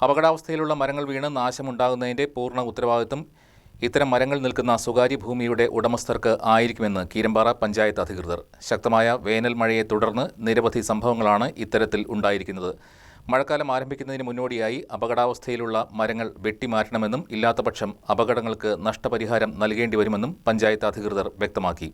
അപകടാവസ്ഥയിലുള്ള മരങ്ങൾ വീണ് നാശമുണ്ടാകുന്നതിന്റെ പൂർണ്ണ ഉത്തരവാദിത്വം ഇത്തരം മരങ്ങൾ നിൽക്കുന്ന സ്വകാര്യ ഭൂമിയുടെ ഉടമസ്ഥർക്ക് ആയിരിക്കുമെന്ന് കീരമ്പാറ പഞ്ചായത്ത് അധികൃതർ. ശക്തമായ വേനൽ മഴയെ തുടർന്ന് നിരവധി സംഭവങ്ങളാണ് ഇത്തരത്തിൽ ഉണ്ടായിരിക്കുന്നത്. മഴക്കാലം ആരംഭിക്കുന്നതിന് മുന്നോടിയായി അപകടാവസ്ഥയിലുള്ള മരങ്ങൾ വെട്ടിമാറ്റണമെന്നും ഇല്ലാത്തപക്ഷം അപകടങ്ങൾക്ക് നഷ്ടപരിഹാരം നൽകേണ്ടി വരുമെന്നും പഞ്ചായത്ത് അധികൃതർ വ്യക്തമാക്കി.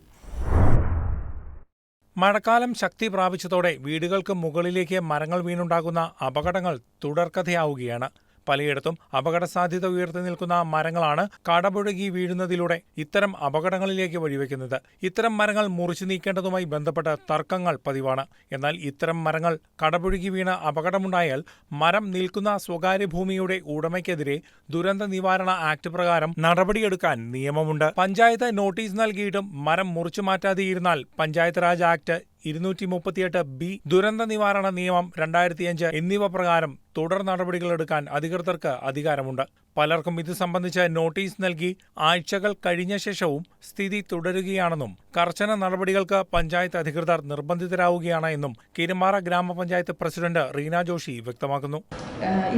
മഴക്കാലം ശക്തി പ്രാപിച്ചതോടെ വീടുകൾക്ക് മുകളിലേക്ക് മരങ്ങൾ വീണുണ്ടാകുന്ന അപകടങ്ങൾ തുടർക്കഥയാവുകയാണ്. പലയിടത്തും അപകട സാധ്യത ഉയർത്തി നിൽക്കുന്ന മരങ്ങളാണ് കടപുഴകി വീഴുന്നതിലൂടെ ഇത്തരം അപകടങ്ങളിലേക്ക് വഴിവെക്കുന്നത്. ഇത്തരം മരങ്ങൾ മുറിച്ചു നീക്കേണ്ടതുമായി ബന്ധപ്പെട്ട തർക്കങ്ങൾ പതിവാണ്. എന്നാൽ ഇത്തരം മരങ്ങൾ കടപുഴകി വീണ അപകടമുണ്ടായാൽ മരം നിൽക്കുന്ന സ്വകാര്യ ഭൂമിയുടെ ഉടമയ്ക്കെതിരെ ദുരന്ത നിവാരണ ആക്ട് പ്രകാരം നടപടിയെടുക്കാൻ നിയമമുണ്ട്. പഞ്ചായത്ത് നോട്ടീസ് നൽകിയിട്ടും മരം മുറിച്ചു മാറ്റാതെയിരുന്നാൽ പഞ്ചായത്ത് രാജ് ആക്ട് 238B, ദുരന്ത നിവാരണ നിയമം 2005 എന്നിവ പ്രകാരം തുടർ നടപടികളെടുക്കാൻ അധികൃതർക്ക് അധികാരമുണ്ട്. പലർക്കും ഇത് സംബന്ധിച്ച് നോട്ടീസ് നൽകി ആഴ്ചകൾ കഴിഞ്ഞ ശേഷവും സ്ഥിതി തുടരുകയാണെന്നും കർശന നടപടികൾക്ക് പഞ്ചായത്ത് അധികൃതർ നിർബന്ധിതരാവുകയാണ് എന്നും കീരമ്പാറ ഗ്രാമപഞ്ചായത്ത് പ്രസിഡന്റ് റീന ജോഷി വ്യക്തമാക്കുന്നു.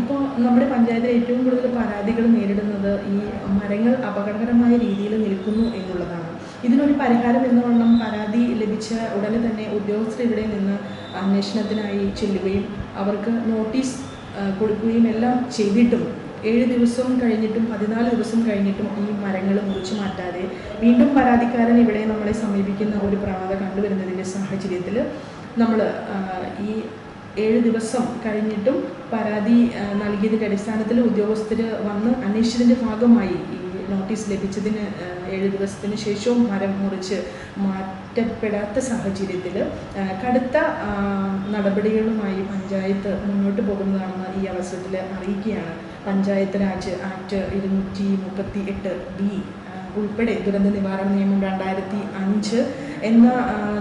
ഇപ്പോൾ നമ്മുടെ പഞ്ചായത്തിൽ ഏറ്റവും കൂടുതൽ പരാതികൾ നേരിടുന്നത് ഈ മരങ്ങൾ അപകടകരമായ രീതിയിൽ നിൽക്കുന്നു എന്നുള്ളതാണ്. ഇതിനൊരു പരിഹാരം എന്നവണ്ണം പരാതി ലഭിച്ച ഉടനെ തന്നെ ഉദ്യോഗസ്ഥർ ഇവിടെ നിന്ന് അന്വേഷണത്തിനായി ചെല്ലുകയും അവർക്ക് നോട്ടീസ് കൊടുക്കുകയും എല്ലാം ചെയ്തിട്ടും 7 ദിവസം കഴിഞ്ഞിട്ടും 14 ദിവസം കഴിഞ്ഞിട്ടും ഈ മരങ്ങൾ മുറിച്ചു മാറ്റാതെ വീണ്ടും പരാതിക്കാരൻ ഇവിടെ നമ്മളെ സമീപിക്കുന്ന ഒരു പ്രവണത കണ്ടുവരുന്നതിൻ്റെ സാഹചര്യത്തിൽ നമ്മൾ ഈ 7 ദിവസം കഴിഞ്ഞിട്ടും പരാതി നൽകിയതിൻ്റെ അടിസ്ഥാനത്തിൽ ഉദ്യോഗസ്ഥർ വന്ന് അന്വേഷിച്ചതിൻ്റെ ഭാഗമായി ഈ നോട്ടീസ് ലഭിച്ചതിന് 7 ദിവസത്തിന് ശേഷവും മരം മുറിച്ച് മാറ്റപ്പെടാത്ത സാഹചര്യത്തിൽ കടുത്ത നടപടികളുമായി പഞ്ചായത്ത് മുന്നോട്ട് പോകുന്നതാണെന്ന് ഈ അവസരത്തിൽ അറിയിക്കുകയാണ്. പഞ്ചായത്ത് രാജ് ആക്ട് 238B ഉൾപ്പെടെ ദുരന്ത നിവാരണ നിയമം 2005 എന്ന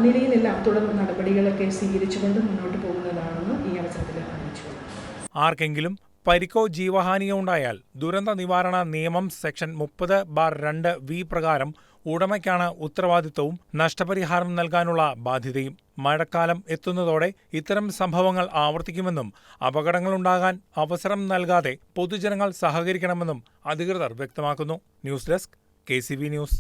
നിലയിലെല്ലാം തുടർ നടപടികളൊക്കെ സ്വീകരിച്ചുകൊണ്ട് മുന്നോട്ട് പോകുന്നതാണെന്ന് ഈ അവസരത്തിൽ അറിയിച്ചു. ആർക്കെങ്കിലും പരിക്കോ ജീവഹാനിയോ ഉണ്ടായാൽ ദുരന്ത നിവാരണ നിയമം സെക്ഷൻ 30/2V പ്രകാരം ഉടമയ്ക്കാണ് ഉത്തരവാദിത്വവും നഷ്ടപരിഹാരം നൽകാനുള്ള ബാധ്യതയും. മഴക്കാലം എത്തുന്നതോടെ ഇത്തരം സംഭവങ്ങൾ ആവർത്തിക്കുമെന്നും അപകടങ്ങളുണ്ടാകാൻ അവസരം നൽകാതെ പൊതുജനങ്ങൾ സഹകരിക്കണമെന്നും അധികൃതർ വ്യക്തമാക്കുന്നു. News desk KCV news.